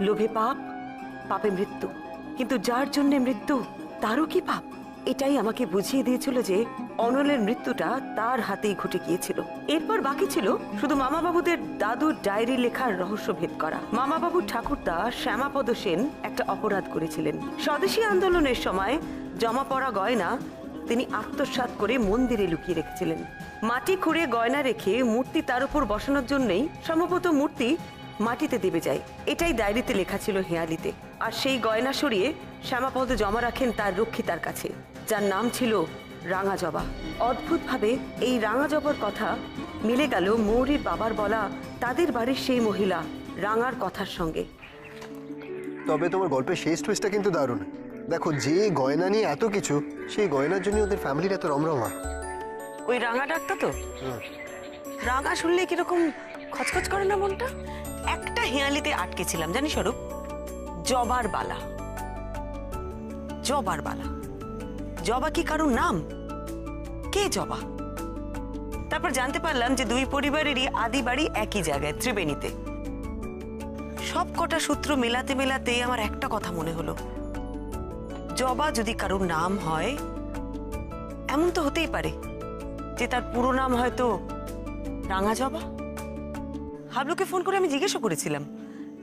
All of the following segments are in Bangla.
লোভে পাপ, পাপে মৃত্যু, কিন্তু যার জন্য মৃত্যু তারও কি পাপ? এটাই আমাকে বুঝিয়ে দিয়েছিল যে অনলের মৃত্যুটা তার হাতেই ঘটে গিয়েছিল। এরপর বাকি ছিল শুধু মামাবাবুদের দাদুর ডায়েরি লেখার রহস্য ভেদ করা। মামাবাবুর ঠাকুরদা শ্যামাপদ সেন একটা অপরাধ করেছিলেন। স্বদেশী আন্দোলনের সময় জমা পড়া গয়না তিনি আত্মসাৎ করে মন্দিরে লুকিয়ে রেখেছিলেন। মাটি খুঁড়ে গয়না রেখে মূর্তি তার উপর বসানোর জন্যই সম্ভবত মূর্তি মাটিতে দেবে যায়, এটাই ডায়েরিতে লেখা ছিল হেয়ালিতে। আর সেই গয়না সরিয়ে শ্যামাপদ জমা রাখেন তার রক্ষিতার কাছে, যার নাম ছিল রাঙা জবা। অদ্ভুতভাবে এই রাঙা জবার কথা মিলে গেল মৌরীর বাবার বলা তাদের বাড়ির সেই মহিলা রাঙার কথার সঙ্গে। তবে তোমার গল্পের শেষ টুইস্টটা কিন্তু দারুণ। দেখো, যে গয়না নিয়ে এত কিছু, সেই গয়নার জন্য ওদের ফ্যামিলির এত রমরমা। ওই রাঙা ডাকটা তো রাঙা শুনলে কিরকম খচখচ করে না মনটা? একটা হেয়ালিতে আটকে ছিলাম জানি স্বরূপ, জবার বালা। জবার বালা, জবা কি কারোর নাম? কে জবা? তারপর জানতে পারলাম যে দুই পরিবারেরই আদি বাড়ি একই জায়গায়, ত্রিবেণীতে। সব কটা সূত্র মেলাতে মেলাতে আমার একটা কথা মনে হলো, জবা যদি কারোর নাম হয়, এমন তো হতেই পারে যে তার পুরো নাম হয়তো রাঙা জবা। হাবলুকে ফোন করে আমি জিজ্ঞাসা করেছিলাম,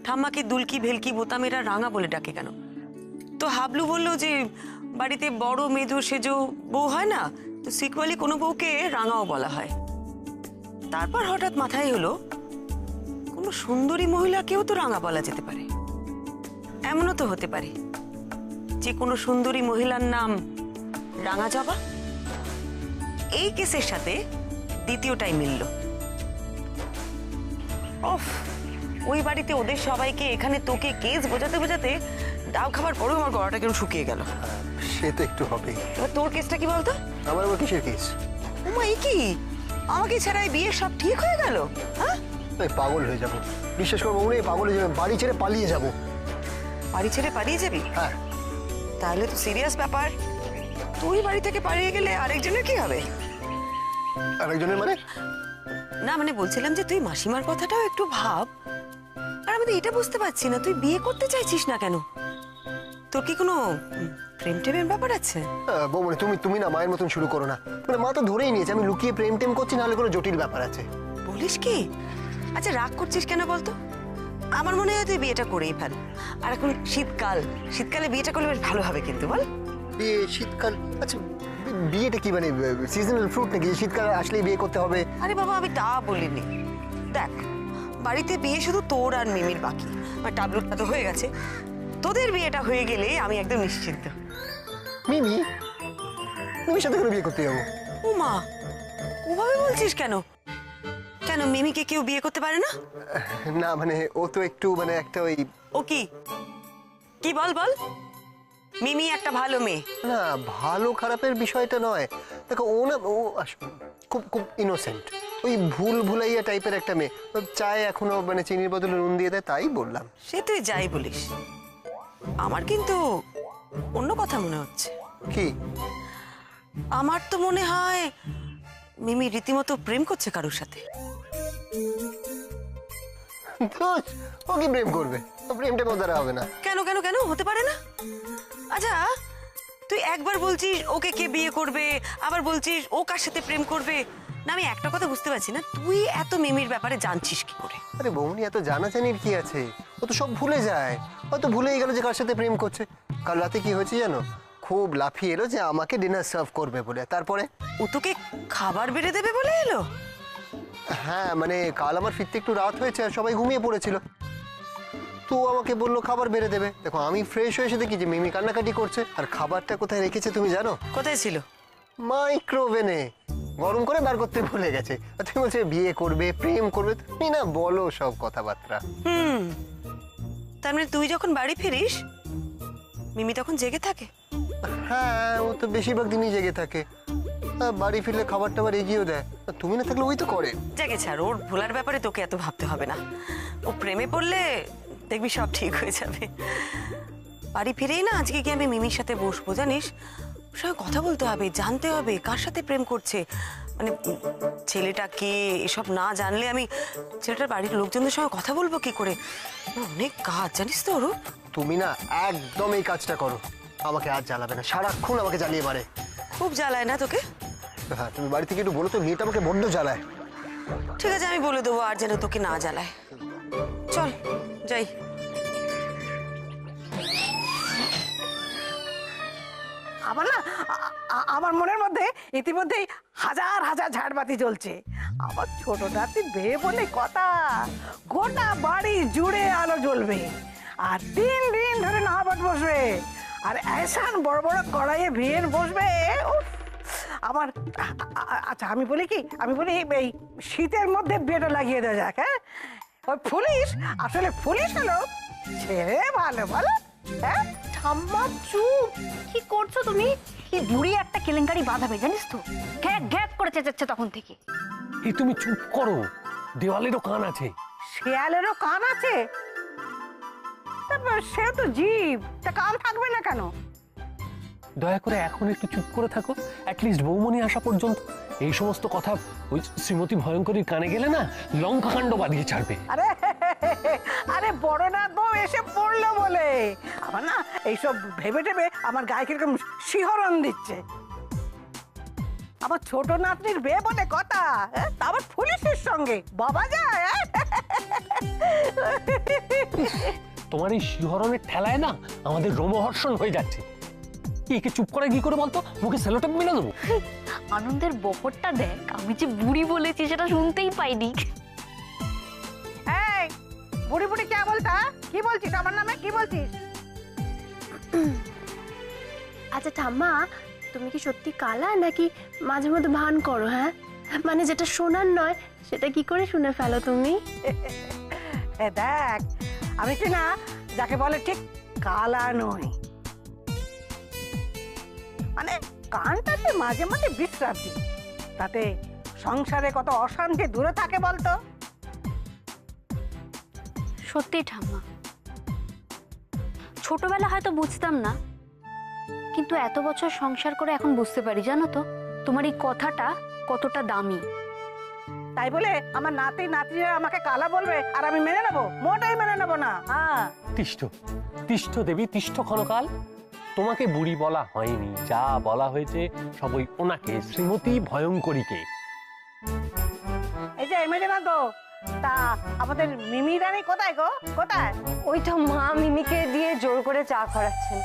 ঠাম্মাকে দুলকি ভেলকি বোতামেরা রাঙা বলে ডাকে কেন? তো হাবলু বলল যে বাড়িতে বড় মেজো সেজো বউ হয় না, তো সিকুয়ালি কোনো বউকে রাঙাও বলা হয়। তারপর হঠাৎ মাথায় হলো, কোনো সুন্দরী মহিলাকেও তো রাঙা বলা যেতে পারে। এমনও তো হতে পারে যে কোনো সুন্দরী মহিলার নাম রাঙা জবা। এই কেসের সাথে দ্বিতীয়টাই মিলল। ওফ, ওই বাড়িতে ওদের সবাইকে এখানে তোকে কেস বোঝাতে বোঝাতে ডাব খাবার পরেও আমার গলাটা কেন শুকিয়ে গেল। সে তো একটু হবেই। এবার তোর কেসটা কি বলতো? আমার আবার কিসের কেস? ওমা, এই কি আমাকে ছাড়াই বিয়ে সব ঠিক হয়ে গেল? হ্যাঁ, পাগল হয়ে যাবো, বিশ্বাস করবো, মনে হয় পাগল হয়ে যাবে। বাড়ি ছেড়ে পালিয়ে যাবো। বাড়ি ছেড়ে পালিয়ে যাবি? হ্যাঁ। তাহলে তো সিরিয়াস ব্যাপার। তুই বাড়ি থেকে পালিয়ে গেলে আরেকজনের কি হবে? আরেকজনের মানে? না মানে বলছিলাম যে তুই মাসিমার কথাটাও একটু ভাব। আর আমি তো এটা বুঝতে পারছি না, তুই বিয়ে করতে চাইছিস না কেন? তোর কি কোনো প্রেম টেমের ব্যাপার আছে? বৌমনি, তুমি না মায়ের মতন শুরু করো না। মানে মা তো ধরেই নিয়েছে আমি লুকিয়ে প্রেম টেম করছি, নাহলে কোনো জটিল ব্যাপার আছে। বলিস কি? আচ্ছা, রাগ করছিস কেন বলতো? আমার মনে হয় তুই বিয়েটা করেই ফেল। আর এখন শীতকাল, শীতকালে বিয়েটা করলে বেশ ভালো হবে কিন্তু, বল? বিয়ে শীতকাল? আচ্ছা, বিয়েটা কি মানে সিজনাল ফ্রুট নাকি শীতকাল আসলেই বিয়ে করতে হবে? আরে বাবা, আমি তা বলিনি। দেখ, বাড়িতে বিয়ে শুধু তোর আর মিমির বাকি, আর টাবলুরটা তো হয়ে গেছে। তোদের বিয়েটা হয়ে গেলে আমি একদম নিশ্চিন্ত। মিমির সাথে করে বিয়ে করতে যাবো? ও মা, ওভাবে বলছিস কেন? কেন, মিমিকে কেউ বিয়ে করতে পারে না? না মানে ও তো একটু মানে একটা ওই। ও কি কি বল বল? মিমি একটা ভালো মেয়ে। না, ভালো খারাপের বিষয়টা নয়। দেখো, ও না, ও খুব খুব ইনোসেন্ট, ওই ভুল ভুলাইয়া টাইপের একটা মেয়ে। চায় এখনো মানে চিনির বদলে নুন দিয়ে দেয়, তাই বললাম। সে তুই যাই বলিস, আমার কিন্তু অন্য কথা মনে হচ্ছে। কি? আমার তো মনে হয় মিমি রীতিমতো প্রেম করছে কারোর সাথে। ও কি প্রেম করবে? প্রেমটা কোন দ্বারা হবে না। কেন কেন কেন হতে পারে না? আচ্ছা, তুই একবার বলছিস ওকে কে বিয়ে করবে, আবার বলছিস ও কার সাথে প্রেম করবে। না, আমি একটা কথা বুঝতে পারছি না, তুই এত মিমির ব্যাপারে জানছিস কি করে? আরে বৌনি, এত জানাজানির কি আছে? ও তো সব ভুলে যায়। হয়তো ভুলেই গেল যে কার সাথে প্রেম করছে। কাল রাতে কি হয়েছে জানো? খুব লাফিয়ে এলো যে আমাকে ডিনার সার্ভ করবে বলে। তারপরে ও তোকে খাবার বেড়ে দেবে বলে এলো? হ্যাঁ, মানে কাল আমার ফিরতে একটু রাত হয়েছে আর সবাই ঘুমিয়ে পড়েছিল, তো আমাকে বললো খাবার বেড়ে দেবে। দেখো, আমি ফ্রেশ হয়ে এসে দেখি যে মিমি কান্নাকাটি করছে। আর খাবারটা কোথায় রেখেছে তুমি জানো? কোথায় ছিল? মাইক্রোওভেনে গরম করে বার করতে ভুলে গেছে। আর তুমি বলছে বিয়ে করবে, প্রেম করবে, তুমি না বলো সব কথাবার্তা। তার মানে তুই যখন বাড়ি ফিরিস মিমি তখন জেগে থাকে? হ্যাঁ, ও তো বেশিরভাগ দিনই জেগে থাকে। বাড়ি ফিরলে খাবার টাবার এগিয়েও দেয়। তুমি না থাকলে ওই তো করে। জেগে ছাড়, ওর ভোলার ব্যাপারে তোকে এত ভাবতে হবে না। ও প্রেমে পড়লে দেখবি সব ঠিক হয়ে যাবে। বাড়ি ফিরেই না আজকে কি আমি মিমির সাথে বসবো, জানিস? ওর সঙ্গে কথা বলতে হবে, জানতে হবে কার সাথে প্রেম করছে, মানে মানে ছেলেটা কে এসব না জানলে আমি ছেলেটার বাড়ির লোকজনদের সঙ্গে কথা বলবো কি করে? অনেক কাজ জানিস তো অরূপ। তুমি না একদম এই কাজটা করো, আমাকে আর জ্বালাবে না, সারাক্ষণ আমাকে জ্বালিয়ে মারে। খুব জ্বালায় না তোকে? হ্যাঁ, তুমি বাড়ি থেকে একটু বলো তো, মেয়েটা আমাকে বড্ড জ্বালায়। ঠিক আছে, আমি বলে দেবো আর যেন তোকে না জ্বালায়। চল যাই। আমার না আমার মনের মধ্যে ইতিমধ্যেই হাজার হাজার ঝাড়বাতি জ্বলছে। আমার ছোট নাতি বিয়ে বলে কথা, গোটা বাড়ি জুড়ে আলো জ্বলবে, আর 3 দিন ধরে নহবত বসবে, আর এসান বড় বড় কড়াইয়ে বিয়ের বসবে। উফ, আমার আচ্ছা আমি বলি কি, আমি বলি এই শীতের মধ্যে বিয়েটা লাগিয়ে দেওয়া যাক। হ্যাঁ, ওই পুলিশ আসলে পুলিশ হলো ছেলে ভালো বলো। হ্যাঁ, ঠাম্মা চুপ, কি করছো তুমি? এই বুড়ি একটা কেলেঙ্কারি বাঁধাবে জানিস তো, ঘ্যাক ঘ্যাক করে চেঁচাচ্ছে তখন থেকে। এই তুমি চুপ করো, দেওয়ালেরও কান আছে। শিয়ালেরও কান আছে? তারপর সে তো জীব, তা কান থাকবে না কেন? দয়া করে এখন একটু চুপ করে থাকো, অ্যাটলিস্ট বৌমনি আসা পর্যন্ত। এই সমস্ত কথা ওই শ্রীমতী ভয়ঙ্করীর কানে গেলে না লঙ্কা কাণ্ড বাঁধিয়ে ছাড়বে। আরে আরে বড় নাথ বউ এসে পড়লো বলে আমার না এইসব ভেবে টেবে আমার গায়ে কিরকম শিহরণ দিচ্ছে। আমার ছোট নাতনির বিয়ে বলে কথা, তা আবার পুলিশের সঙ্গে, বাবা যায়। তোমার এই শিহরণের ঠেলায় না আমাদের রোমহর্ষণ হয়ে যাচ্ছে। একে চুপ করে কি করে বলতো, মুখে সেলোটেপ মিলে দেবো। আনন্দের বহরটা দেখ, আমি যে বুড়ি বলেছি সেটা শুনতেই পাইনি। এই বুড়ি বুড়ি কে বলতা? কি বলছিস আমার নামে, কি বলছিস? আচ্ছা ঠাম্মা, তুমি কি সত্যি কালা নাকি মাঝে মধ্যে ভান করো? হ্যাঁ, মানে যেটা শোনার নয় সেটা কি করে শুনে ফেলো তুমি? দেখ, আমি কি না যাকে বলে ঠিক কালা নই, মানে কানটাতে মাঝে মাঝে বিশ্রাম দিই, তাতে সংসারে কত অশান্তি দূরে থাকে বলতো। সত্যি ঠাম্মা, ছোটবেলা হয়তো বুঝতাম না, কিন্তু এত বছর সংসার করে এখন বুঝতে পারি জানো তো, তোমার এই কথাটা কতটা দামি। তাই বলে আমার নাতি নাতিরা আমাকে কালা বলবে আর আমি মেনে নেবো? মোটেই মেনে নেবো না। হ্যাঁ, তিষ্ঠ তিষ্ঠ দেবী, তিষ্ঠ ক্ষণকাল। তোমাকে বুড়ি বলা হয়নি, যা বলা হয়েছে সব ওই ওনাকে, শ্রীমতী ভয়ঙ্করীকে। এই যে এমএলএ না তো, তা আমাদের মিমি রানী কোথায় গো, কোথায়? ওই তো মা মিমিকে দিয়ে জোর করে চা করাচ্ছেন।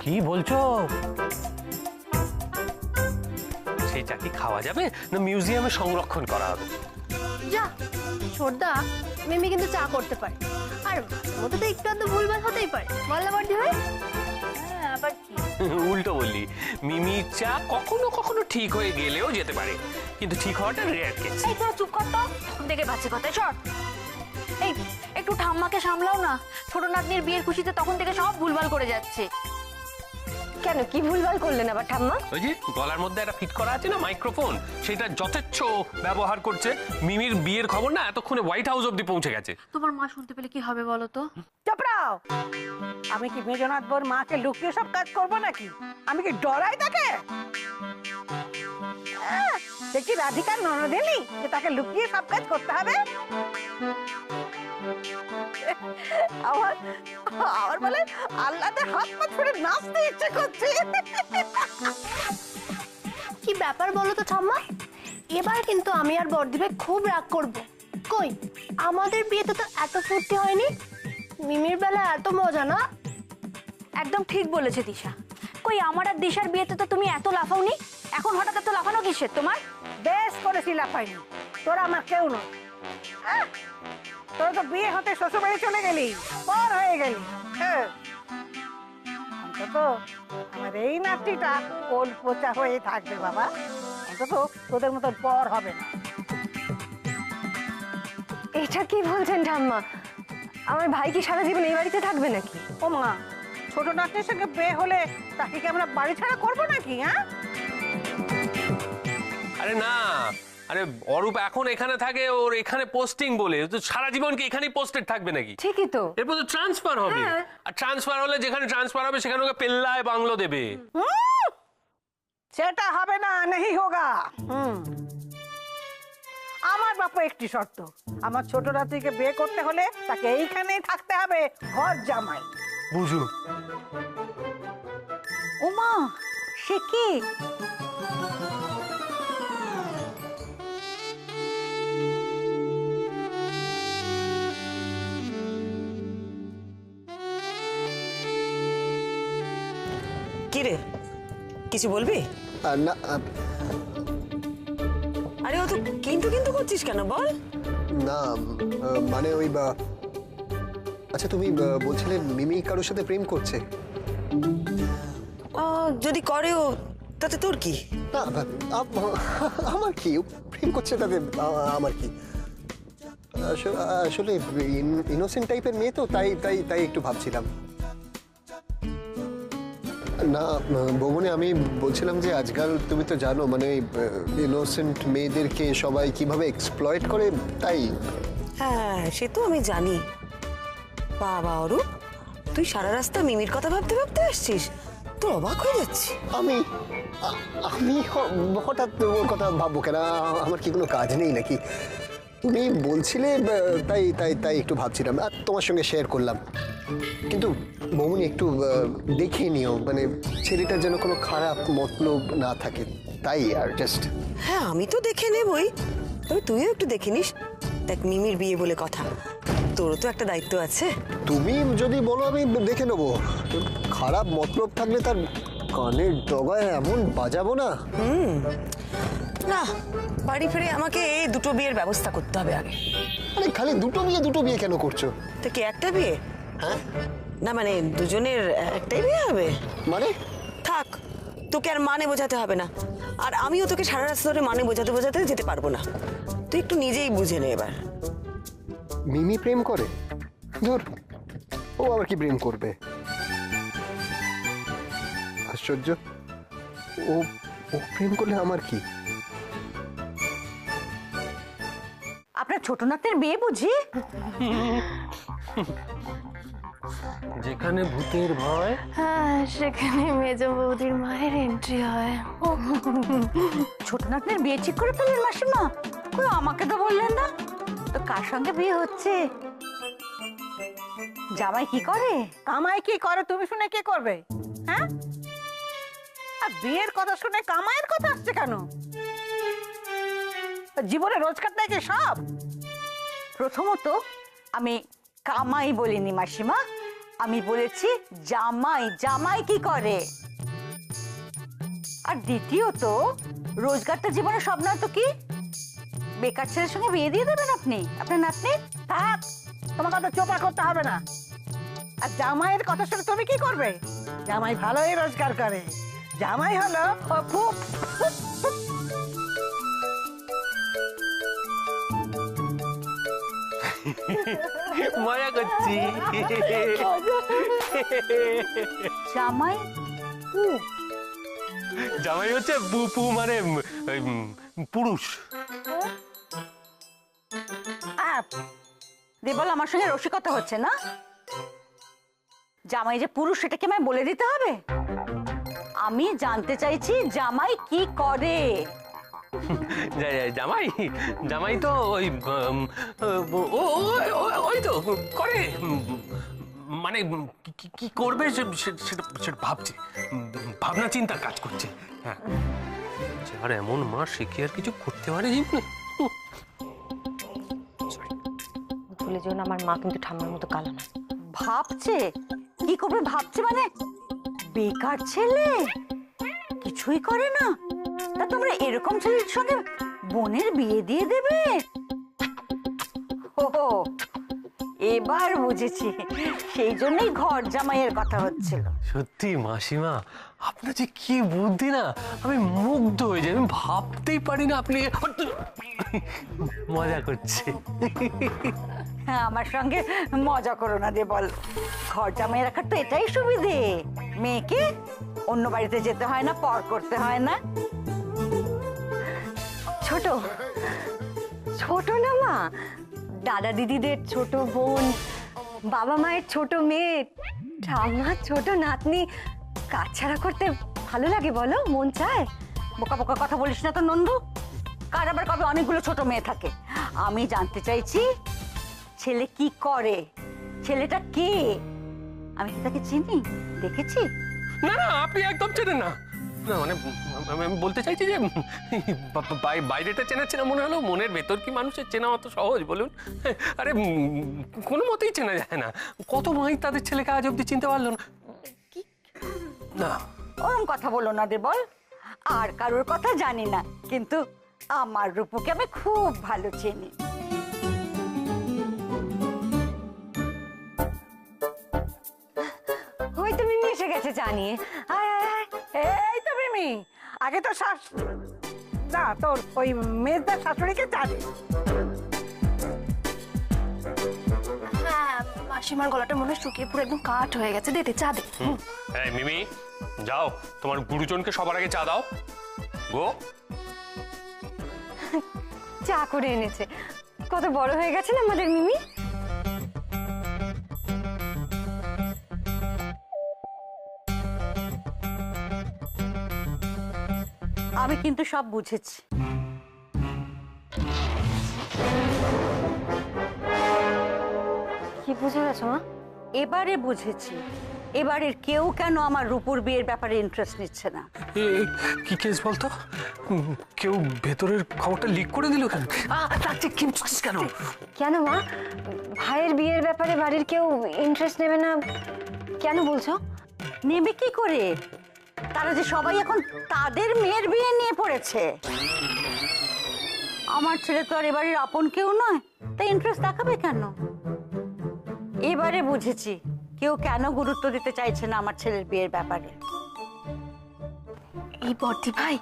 কি বলছো? সেই চা কি খাওয়া যাবে না মিউজিয়ামে সংরক্ষণ করা হবে? যা ছোটদা, মিমি কিন্তু চা করতে পারে, আর ওটা তো একটু আধটু ভুলভাল হতেই পারে, বল্লা বড্ডি হয়। হ্যাঁ, আবার কি? উল্টো বললি, মিমির চা কখনো কখনো ঠিক হয়ে গেলেও যেতে পারে, কিন্তু ঠিক হওয়াটা রেয়ার কেস। এই তোরা চুপ কর তো, তখন থেকে বাচ্চা কথায় শর্ট। এই একটু ঠাম্মাকে সামলাও না, ছোট নাতনির বিয়ের খুশিতে তখন থেকে সব ভুলভাল করে যাচ্ছে। কেন, কি ভুলভাল করলেন আবার ঠাম্মা? ওই যে গলার মধ্যে একটা ফিট করা আছে না মাইক্রোফোন, সেটা যথেচ্ছ ব্যবহার করছে। মিমির বিয়ের খবর না এতক্ষণে হোয়াইট হাউস অব্দি পৌঁছে গেছে। তোমার মা শুনতে পেলে কি হবে বলো তো? চপড়াও, আমি কি মেজনাথ বোর মাকে লুকিয়ে সব কাজ করবো নাকি? আমি কি ডরাই তাকে? সে কি রাধিকার ননদিনী যে তাকে লুকিয়ে সব কাজ করতে হবে? আমার আমার বলে আল্লাহতে হাত পা ছুড়ে নাচতে ইচ্ছে করছে। কি ব্যাপার বলো তো ঠাম্মা, এবার কিন্তু আমি আর বড়দিভাই খুব রাগ করব। কই, আমাদের বিয়েতে তো এত ফুর্তি হয়নি, মিমির বেলা এত মজা না। একদম ঠিক বলেছে দিশা। কই আমার আর দিশার বিয়েতে তো তুমি এত লাফাওনি, এখন হঠাৎ এত লাফানো কিসের তোমার? বেশ করেছি লাফাইনি, তোরা আমার কেউ নয়। তোরা তো বিয়ে হতে শ্বশুরবাড়ি চলে গেলি, পর হয়ে গেলি। অন্তত আমার এই নাতিটা কোল পোচা হয়ে থাকবে বাবা, অন্তত তোদের মতন পর হবে না। এটা কি বলছেন ঠাম্মা? আমার ভাই কি সারা জীবন এই বাড়িতে থাকবে নাকি? ও মা, ছোট নাতনির সঙ্গে বিয়ে হলে তাকে কি আমরা বাড়ি ছাড়া করবো নাকি? হ্যাঁ, আরে না, আরে অরূপ এখন এখানে থাকে, ওর এখানে পোস্টিং বলে তো সারা জীবন কি এখানেই পোস্টেড থাকবে নাকি? ঠিকই তো। এরপর তো ট্রান্সফার হবে, আর ট্রান্সফার হলে যেখানে ট্রান্সফার হবে সেখানে ওকে পেল্লায় বাংলো দেবে। সেটা হবে না, নেই হোগা। আমার বাপু একটি শর্ত, আমার ছোট নাতিকে বিয়ে করতে হলে তাকে এইখানেই থাকতে হবে, ঘর জামাই। বুঝু, ওমা, সে কি? কি রে, কিছু বলবি? না আরে ও তো কিন্তু কিন্তু করছিস কেন বল? না, মানে ওই আচ্ছা, তুমি বলছিলে মিমি কারোর সাথে প্রেম করছে? যদি করেও তাতে তোর কি? না, আমার কি, ও প্রেম করছে তাতে আমার কি? আসলে ইনোসেন্ট টাইপের মেয়ে তো, তাই তাই তাই একটু ভাবছিলাম। না বৌমনি, আমি বলছিলাম যে আজকাল তুমি তো জানো মানে ইনোসেন্ট মেয়েদেরকে সবাই কিভাবে এক্সপ্লয়েট করে, তাই। হ্যাঁ, সে তো আমি জানি। বাবা অরূপ, তুই সারা রাস্তা মিমির কথা ভাবতে ভাবতে আসছিস, তো অবাক হয়ে যাচ্ছি। আমি হঠাৎ ওর কথা ভাববো কেন? আমার কি কোনো কাজ নেই নাকি? তুমি বলছিলে তাই তাই তাই একটু ভাবছিলাম আর তোমার সঙ্গে শেয়ার করলাম। কিন্তু বৌমনি, একটু দেখে নিও, মানে ছেলেটার যেন কোনো খারাপ মতলব না থাকে, তাই আর জাস্ট। হ্যাঁ, আমি তো দেখে নেবই, তবে তুইও একটু দেখে নিস। দেখ, মিমির বিয়ে বলে কথা, তোরও তো একটা দায়িত্ব আছে। তুমি যদি বলো আমি দেখে নেবো, খারাপ মতলব থাকলে তার কানের ডগায় এমন বাজাবো না। না, বাড়ি ফিরে আমাকে এই দুটো বিয়ের ব্যবস্থা করতে হবে আগে। আরে খালি দুটো বিয়ে কেন করছো? তো কি একটা বিয়ে? হ্যাঁ, না মানে দুজনের একটাই বিয়ে হবে? মানে থাক, তোকে আর মানে বোঝাতে হবে না, আর আমিও তোকে সারা রাস্তা ধরে মানে বোঝাতে বোঝাতে যেতে পারবো না। তুই একটু নিজেই বুঝে নে এবার। মিমি প্রেম করে? ধুর, ও আবার কি প্রেম করবে? আশ্চর্য, ও ও প্রেম করলে আমার কি? আপনার ছোট নাতির বিয়ে বুঝি? যেখানে ভূতের ভয়, হ্যাঁ, সেখানে মেজ বৌদির মায়ের এন্ট্রি হয়। ছোট নাতনির বিয়ে ঠিক করে ফেললেন মাসিমা? কই, আমাকে তো বললেন না। তো কার সঙ্গে বিয়ে হচ্ছে? জামাই কি করে? কামাই কি করে তুমি শুনে কে করবে? হ্যাঁ, আর বিয়ের কথা শুনে কামাইয়ের কথা আসছে কেন? জীবনে রোজগার নাকি সব? প্রথমত আমি কামাই বলিনি মাসিমা, আমি বলেছি জামাই। জামাই কি করে? আর দ্বিতীয়ত, রোজগারটা জীবনে সব নয় তো কি? বেকার ছেলের সঙ্গে বিয়ে দিয়ে দেবেন আপনি আপনার নাতনি? থাক, তোমাকে তো চোপা করতে হবে না। আর জামাইয়ের কথা শুনে তুমি কি করবে? জামাই ভালোই রোজগার করে। জামাই হলো খুব মজা করছি। জামাই জামাই হচ্ছে বুপু, মানে পুরুষ। দেবল, আমার সঙ্গে রসিকতা হচ্ছে না? জামাই যে পুরুষ সেটা কি আমায় বলে দিতে হবে? আমি জানতে চাইছি জামাই কি করে। জামাই জামাই তো ওই ওই তো করে, মানে কি করবে সেটা ভাবছে, ভাবনা চিন্তার কাজ করছে। হ্যাঁ, আর এমন মা সে কি আর কিছু করতে পারে জীবনে? ভুলে যেও না, আমার মা কিন্তু ঠাম্মার মতো কালো না। ভাবছে কি করবে? ভাবছে মানে বেকার ছেলে, কিছুই করে না, তা তোমরা এরকম ছেলের সঙ্গে বোনের বিয়ে দিয়ে দেবে? ও, এবার বুঝেছি, সেই জন্যই ঘর জামাইয়ের কথা হচ্ছিল। সত্যি মাসিমা, আপনার যে কি বুদ্ধি না, আমি মুগ্ধ হয়ে যাই। আমি ভাবতেই পারি না আপনি মজা করছে। হ্যাঁ, আমার সঙ্গে মজা করো না দে বল। ঘর জামাই রাখার তো এটাই সুবিধে, মেয়েকে অন্য বাড়িতে যেতে হয় না, পর করতে হয় না। ছোট ছোট না মা, দাদা দিদিদের ছোট বোন, বাবা মায়ের ছোট মেয়ে, ঠাম্মার ছোট নাতনি, কাছছাড়া করতে ভালো লাগে বলো? মন চায়? বোকা বোকা কথা বলিস না তো নন্দু। কার আবার কবে অনেকগুলো ছোট মেয়ে থাকে। আমি জানতে চাইছি ছেলে কি করে, ছেলেটা কে? আমি কি তাকে চিনি, দেখেছি? না না, আপনি একদম চেনেন না। না মানে আমি বলতে চাইছি যে বাইরেটা চেনা চেনা মনে হলো, মনের ভেতর কি মানুষের চেনা অত সহজ বলুন? আরে কোনো মতেই চেনা যায় না। কত মাই তাদের ছেলেকে আজ অব্দি চিনতে পারলো না। না ওরম কথা বলো না রে বল। আর কারোর কথা জানি না, কিন্তু আমার রূপুকে আমি খুব ভালো চিনি। ওই তো মিমি এসে গেছে জানিয়ে। আয় আয় আয়। এই তো মিমি, আগে তো না তোর ওই মেজদার শাশুড়িকে জানে। হ্যাঁ, মাসিমার গলাটা মনে হয় শুকিয়ে পুরো একদম কাঠ হয়ে গেছে। দে দে, চা দে। এই মিমি, যাও তোমার গুরুজনকে সবার আগে চা দাও গো। চা করে এনেছে। কত বড় হয়ে গেছে না আমাদের মিমি। আমি কিন্তু সব বুঝেছি। কি বুঝে গেছো মা? এবারে বুঝেছি এবারের কেউ কেন আমার রূপুর বিয়ের ব্যাপারে ইন্টারেস্ট নিচ্ছে না। কি কেস বলতো? কেউ ভেতরের খবরটা লিক করে দিল কেন? কেন? কেন মা? ভাইয়ের বিয়ের ব্যাপারে বাড়ির কেউ ইন্টারেস্ট নেবে না কেন বলছো? নেবে কি করে? তারা যে সবাই এখন তাদের মেয়ের বিয়ে নিয়ে পড়েছে। আমার ছেলে তো আর এবারের আপন কেউ নয়, তাই ইন্টারেস্ট দেখাবে কেন? এবারে বুঝেছি কেউ কেন গুরুত্ব দিতে চাইছে না আমার ছেলের বিয়ের ব্যাপারে। এই বর্দি ভাই,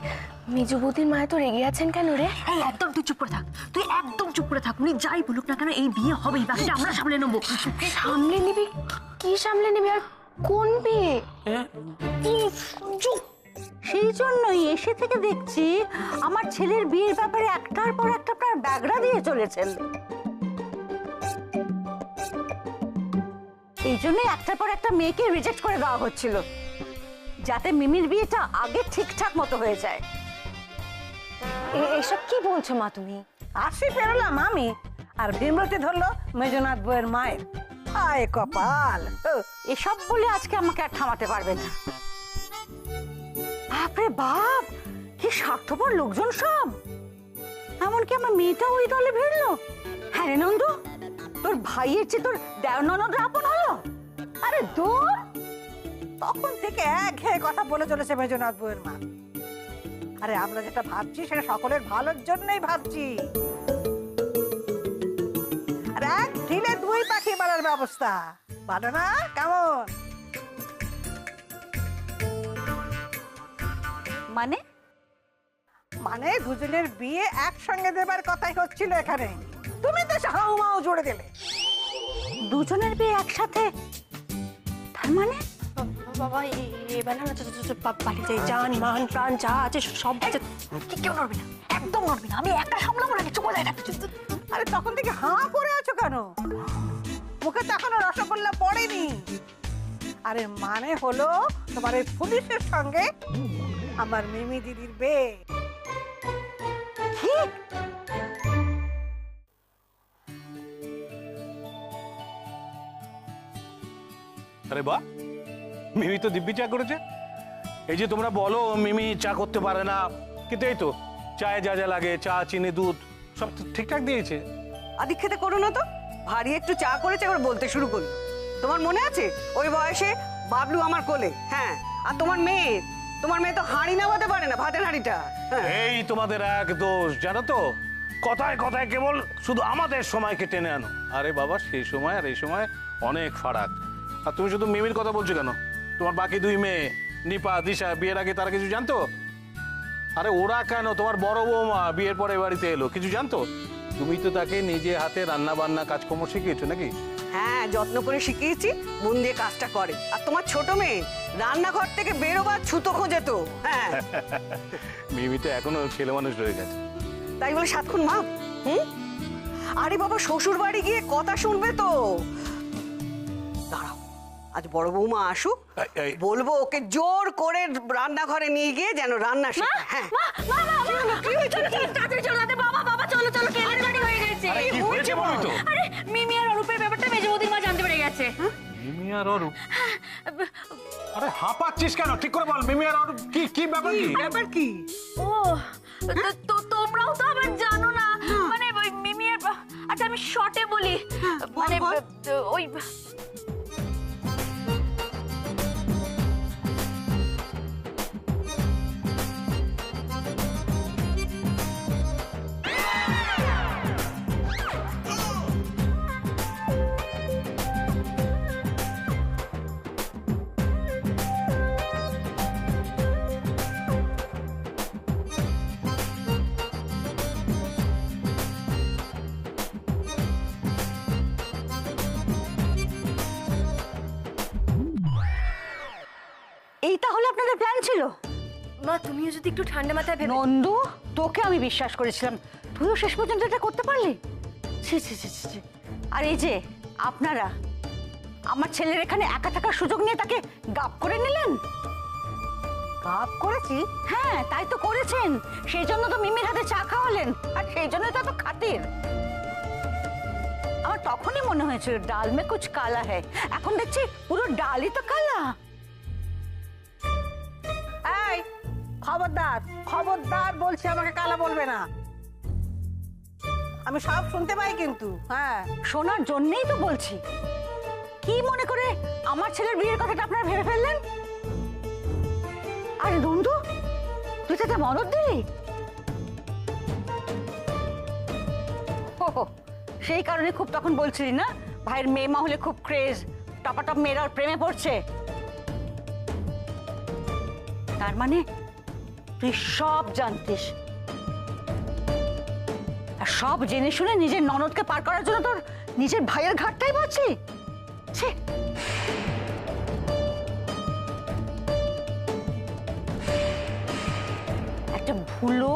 মেজু বৌদির মায়া তো রেগে আছেন কেন রে? এই একদম তুই চুপ করে থাক, তুই একদম চুপ করে থাক। উনি যাই বলুক না কেন এই বিয়ে হবেই, বাকিটা আমরা সামলে নেবো। সামলে নিবি? কি সামলে নিবি? আর কোন বিয়ে? সেই জন্যই এসে থেকে দেখছি আমার ছেলের বিয়ের ব্যাপারে একটার পর একটা আপনার ব্যাগরা দিয়ে চলেছেন। এই জন্যই একটার পর একটা মেয়েকে রিজেক্ট করে দেওয়া হচ্ছিল, যাতে মিমির বিয়েটা আগে ঠিকঠাক মতো হয়ে যায়। এসব কি বলছো মা তুমি? আসি পেরোলাম আমি, আর ভীমরতি ধরলো মেজনাথ বউয়ের মায়ের। আয় কপাল। এসব বলে আজকে আমাকে আর থামাতে পারবে না। বাপরে বাপ, কি স্বার্থপর লোকজন সব। এমনকি আমার মেয়েটা ওই দলে ভিড়লো। হ্যাঁ রে নন্দু, তোর ভাইয়ের চেয়ে তোর দেওর ননদ আপন হলো। আরে দূর, তখন থেকে একঘেয়ে কথা বলে চলেছে মেজনাথ বউয়ের মা। আরে আমরা যেটা ভাবছি সেটা সকলের ভালোর জন্যই ভাবছি। আর এক ঢিলে দুই পাখি মারার ব্যবস্থা। ভালো না? কেমন? মানে মানে দুজনের বিয়ে একসঙ্গে দেবার কথাই হচ্ছিল এখানে। তুমি তো হাউমাউ জুড়ে দিলে। দুজনের বিয়ে একসাথে? তার মানে বাবা, এবার না বাড়ি যাই, জান মান প্রাণ যা আছে সব আছে। কেউ নড়বি না, একদম নড়বি না। আমি একটা সামলাবো না, চুপ করে থাকবি। আরে তখন থেকে হাঁ করে আছো কেন? মুখে তো এখনো রসগোল্লা পড়েনি। আরে মানে হলো তোমার এই পুলিশের সঙ্গে আমার মিমি দিদির বিয়ে। কি? আরে বাহ, মিমি তো দিব্যি চা করেছে। এই যে তোমরা বলো মিমি চা করতে পারে না, কিন্তু এই তো চায়ে যা যা লাগে, চা চিনি দুধ সব তো ঠিকঠাক দিয়েছে। আদিক্ষেতে করো না তো, ভারী একটু চা করেছে এবার বলতে শুরু করলো। তোমার মনে আছে ওই বয়সে বাবলু আমার কোলে? হ্যাঁ, আর তোমার মেয়ে তো হাঁড়ি নামাতে পারে না, ভাতের হাঁড়িটা। হ্যাঁ, এই তোমাদের এক দোষ জানো তো, কথায় কথায় কেবল শুধু আমাদের সময়কে টেনে আনো। আরে বাবা, সেই সময় আর এই সময় অনেক ফারাক। আর তুমি শুধু মিমির কথা বলছো কেন? তোমার বাকি দুই মেয়ে নিপা দিশা বিয়ের আগে তারা কিছু জানতো? আরে ওরা কেন, তোমার বড় বৌমা বিয়ের পরে বাড়িতে এলো, কিছু জানতো? তুমি তো তাকে নিজে হাতে রান্না বান্না কাজকর্ম শিখিয়েছো নাকি? হ্যাঁ, যত্ন করে শিখিয়েছি, মন দিয়ে কাজটা করে। আর তোমার ছোট মেয়ে রান্নাঘর থেকে বেরোবার ছুতো খোঁজে তো। হ্যাঁ, মিমি তো এখনো ছেলে মানুষ রয়ে গেছে। তাই বলে সাতক্ষণ মা? আরে বাবা, শ্বশুর বাড়ি গিয়ে কথা শুনবে তো। দাঁড়াও, আজ বড় বৌমা আসুক, এই- বলবো ওকে জোর করে রান্নাঘরে নিয়ে গিয়ে যেন রান্না শেখে। হ্যাঁ তাড়াতাড়ি চলো তাড়াতাড়ি, বাবা বাবা চলো চলো কেলেঙ্কারি হয়ে গেছে। আরে কি হয়েছে বলো তো? আরে মিমি আর অরূপের ব্যাপারটা মেজে বৌদির মা জানতে পেরে গেছে। মিমি আর অরূপ? আরে হাঁপাচ্ছিস কেন? ঠিক করে বল, মিমি আর অরূপ কি কি ব্যাপার কি? ব্যাপার কি? ও তো তোমরাও তো আবার জানো না, মানে ওই মিমি আর আচ্ছা আমি শর্টে বলি, মানে ওই এই তাহলে আপনাদের প্ল্যান ছিল? মা তুমিও যদি একটু ঠান্ডা মাথায় ভেবে নন্দু, তোকে আমি বিশ্বাস করেছিলাম, তুইও শেষ পর্যন্ত এটা করতে পারলি? ছি ছি ছি ছি ছি। আর এই যে আপনারা আমার ছেলের এখানে একা থাকার সুযোগ নিয়ে তাকে গাপ করে নিলেন। কাপ করেছি? হ্যাঁ তাই তো করেছেন, সেই জন্য তো মিমির হাতে চা খাওয়ালেন, আর সেই জন্য তো এত খাতির। আমার তখনই মনে হয়েছিল ডাল মে কুছ কালা হ্যায়, এখন দেখছি পুরো ডালই তো কালা। এই খবরদার খবরদার বলছি, আমাকে কালা বলবে না, আমি সব শুনতে পাই কিন্তু। হ্যাঁ শোনার জন্যই তো বলছি। কি মনে করে আমার ছেলের বিয়ের কথাটা আপনারা ভেবে ফেললেন? আরে বন্ধু, তুই তাতে মদত দিলি? হো, সেই কারণে খুব তখন বলছিলি না ভাইয়ের মেয়ে মা হলে খুব ক্রেজ, টপাটপ মেয়েরা ওর প্রেমে পড়ছে। তার মানে তুই সব জানতিস, আর সব জেনে শুনে নিজের ননদকে পার করার জন্য তোর নিজের ভাইয়ের ঘাটটাই বলছি। ছি! একটা ভুলো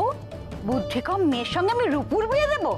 বুদ্ধি কম মেয়ের সঙ্গে আমি রূপুর বিয়ে দেবো?